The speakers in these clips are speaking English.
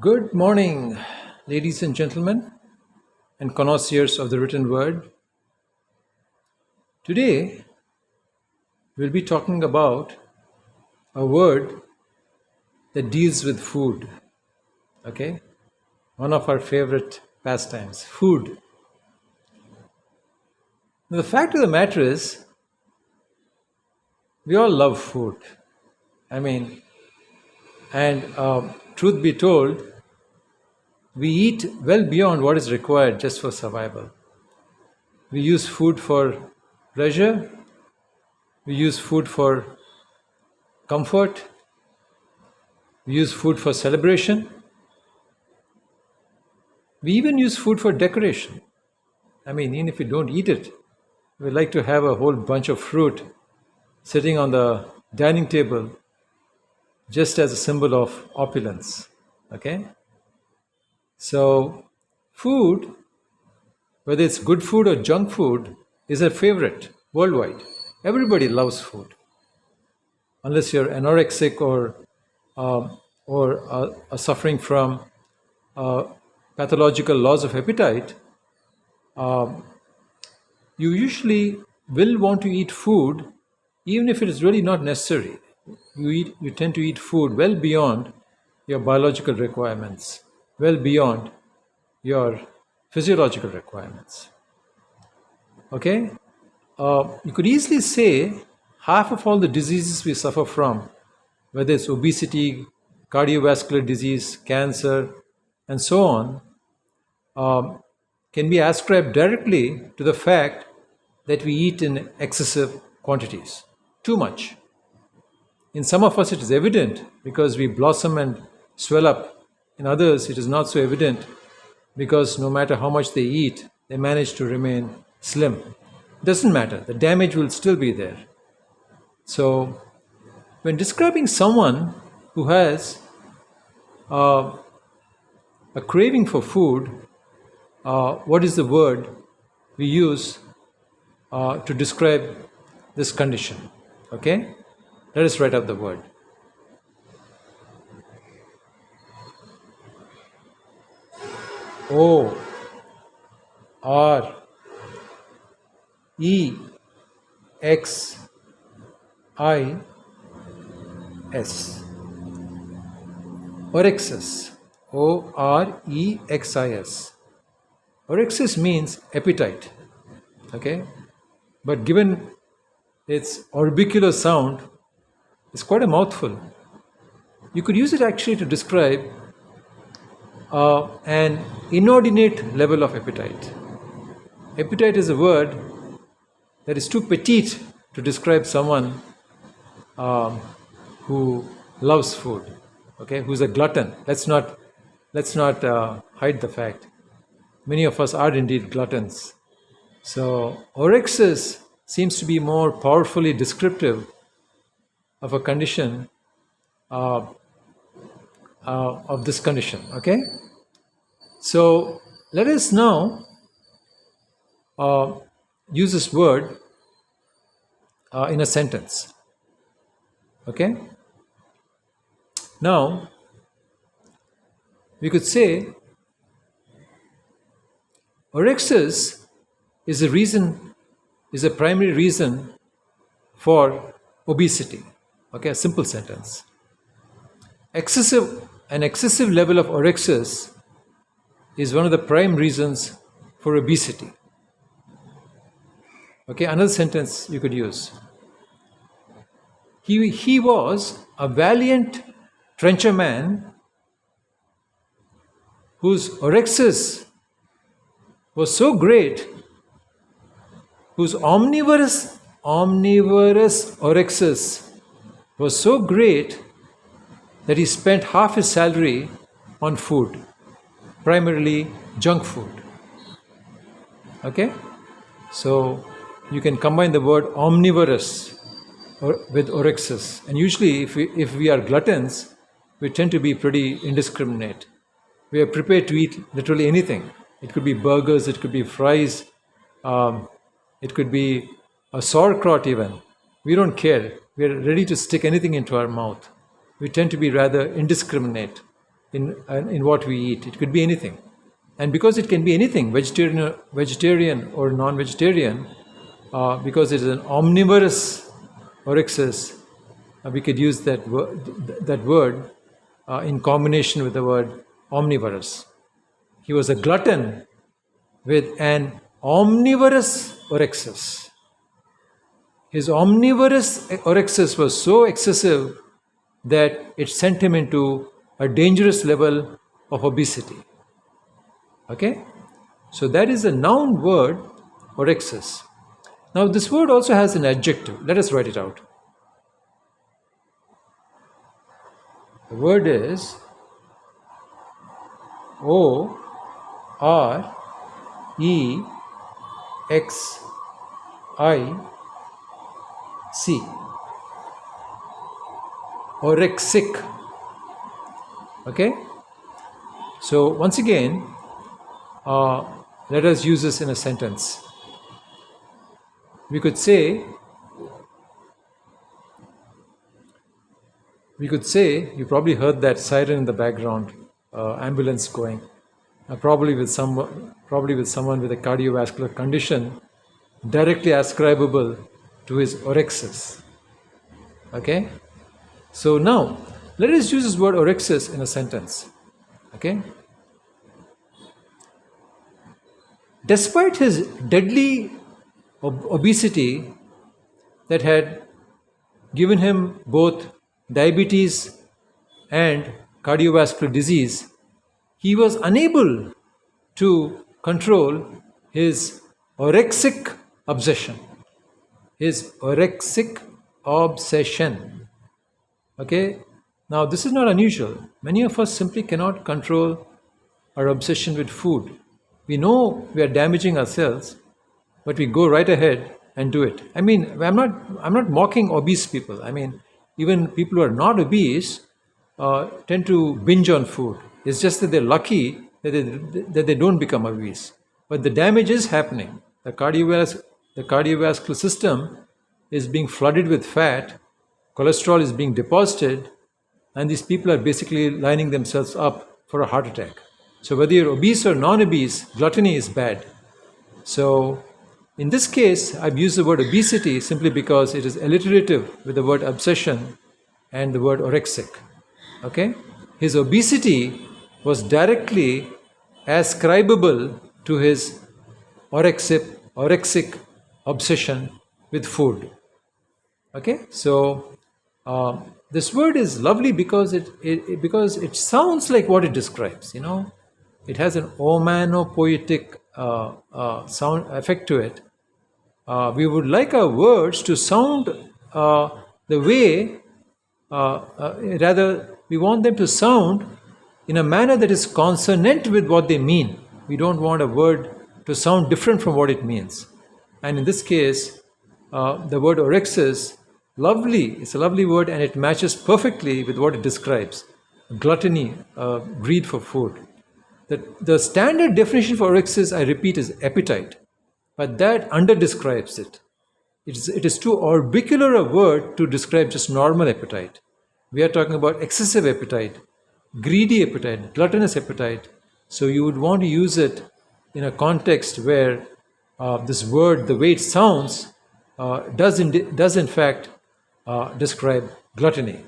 Good morning, ladies and gentlemen, and connoisseurs of the written word. Today, we'll be talking about a word that deals with food. Okay? One of our favorite pastimes, food. Now, the fact of the matter is, we all love food. I mean, and truth be told, we eat well beyond what is required just for survival. We use food for pleasure, we use food for comfort, we use food for celebration, we even use food for decoration. I mean, even if we don't eat it, we like to have a whole bunch of fruit sitting on the dining table just as a symbol of opulence. Okay? So, food, whether it's good food or junk food, is a favorite worldwide. Everybody loves food. Unless you're anorexic or are suffering from pathological loss of appetite, you usually will want to eat food even if it is really not necessary. You tend to eat food well beyond your biological requirements, well beyond your physiological requirements. Okay? You could easily say half of all the diseases we suffer from, whether it's obesity, cardiovascular disease, cancer, and so on, can be ascribed directly to the fact that we eat in excessive quantities, too much. In some of us, it is evident because we blossom and swell up. In others, it is not so evident because no matter how much they eat, they manage to remain slim. It doesn't matter, the damage will still be there. So, when describing someone who has a craving for food, what is the word we use to describe this condition? Okay? Let us write up the word. O R E X I S. Orexis. Orexis. Orexis means appetite. Okay? But given its orbicular sound, it's quite a mouthful. You could use it actually to describe an inordinate level of appetite. Appetite is a word that is too petite to describe someone who loves food, okay, who's a glutton. Let's not hide the fact. Many of us are indeed gluttons. So orexis seems to be more powerfully descriptive of a condition of this condition. Okay, so let us now use this word in a sentence. Okay, now we could say orexis is a primary reason for obesity. Okay, a simple sentence. An excessive level of orexis is one of the prime reasons for obesity. Okay, another sentence you could use. He was a valiant trencher man whose orexis was so great, whose omnivorous orexis was so great that he spent half his salary on food, primarily junk food. Okay? So you can combine the word omnivorous with orexis. And usually if we are gluttons, we tend to be pretty indiscriminate. We are prepared to eat literally anything. It could be burgers, it could be fries, it could be a sauerkraut even. We don't care. We are ready to stick anything into our mouth. We tend to be rather indiscriminate. in what we eat. It could be anything. And because it can be anything, vegetarian or non-vegetarian, because it is an omnivorous orexis, we could use that word in combination with the word omnivorous. He was a glutton with an omnivorous orexis. His omnivorous orexis was so excessive that it sent him into a dangerous level of obesity. Okay? So that is a noun word, orexis. Now this word also has an adjective. Let us write it out. The word is O-R-E-X-I-C. Orexic. Okay? So once again, let us use this in a sentence. We could say, you probably heard that siren in the background, ambulance going, probably with someone with a cardiovascular condition directly ascribable to his orexis. Okay? So now, let us use this word orexis in a sentence. Okay? Despite his deadly obesity that had given him both diabetes and cardiovascular disease, he was unable to control his orexic obsession. His orexic obsession. Okay? Now, this is not unusual. Many of us simply cannot control our obsession with food. We know we are damaging ourselves, but we go right ahead and do it. I mean, I'm not mocking obese people. I mean, even people who are not obese tend to binge on food. It's just that they're lucky that they don't become obese. But the damage is happening. The cardiovascular system is being flooded with fat. Cholesterol is being deposited, and these people are basically lining themselves up for a heart attack. So whether you're obese or non-obese, gluttony is bad. So in this case, I've used the word obesity simply because it is alliterative with the word obsession and the word orexic. Okay? His obesity was directly ascribable to his orexic obsession with food. Okay? So this word is lovely because it sounds like what it describes. You know, it has an omanopoetic sound effect to it. We would like our words to sound the way, rather, we want them to sound in a manner that is consonant with what they mean. We don't want a word to sound different from what it means. And in this case, the word orexis, lovely, it's a lovely word, and it matches perfectly with what it describes. Gluttony, greed for food. The standard definition for orexis, I repeat, is appetite. But that under-describes it. It is too orbicular a word to describe just normal appetite. We are talking about excessive appetite, greedy appetite, gluttonous appetite. So you would want to use it in a context where this word, the way it sounds, does in fact describe gluttony.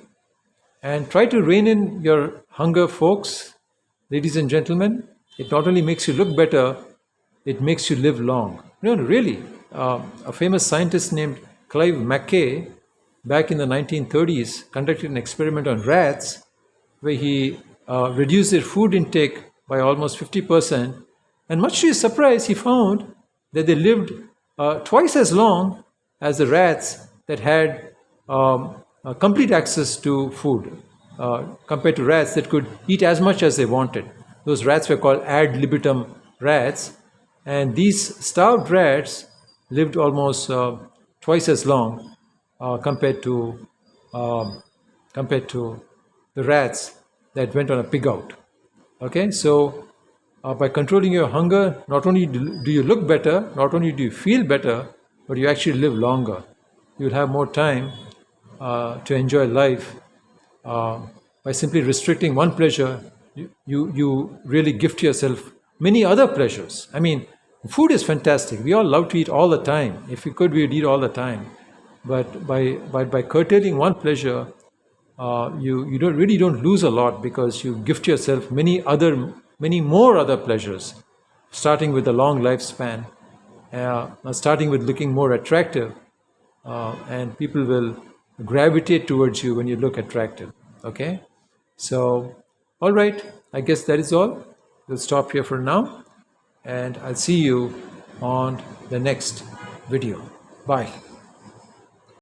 And try to rein in your hunger, folks, ladies and gentlemen. It not only makes you look better, it makes you live long. No, really. A famous scientist named Clive Mackay, back in the 1930s, conducted an experiment on rats where he reduced their food intake by almost 50%. And much to his surprise, he found that they lived twice as long as the rats that had complete access to food, compared to rats that could eat as much as they wanted. Those rats were called ad libitum rats, and these starved rats lived almost twice as long compared to the rats that went on a pig out. Okay, so by controlling your hunger, not only do you look better, not only do you feel better, but you actually live longer. You'll have more time to enjoy life by simply restricting one pleasure you really gift yourself many other pleasures. I mean, food is fantastic. We all love to eat all the time. If we could, we'd eat all the time. But by curtailing one pleasure, you don't lose a lot, because you gift yourself many more other pleasures, starting with a long lifespan, starting with looking more attractive, and people will gravitate towards you when you look attractive. Okay, so all right, I guess that is all. We'll stop here for now, and I'll see you on the next video. Bye.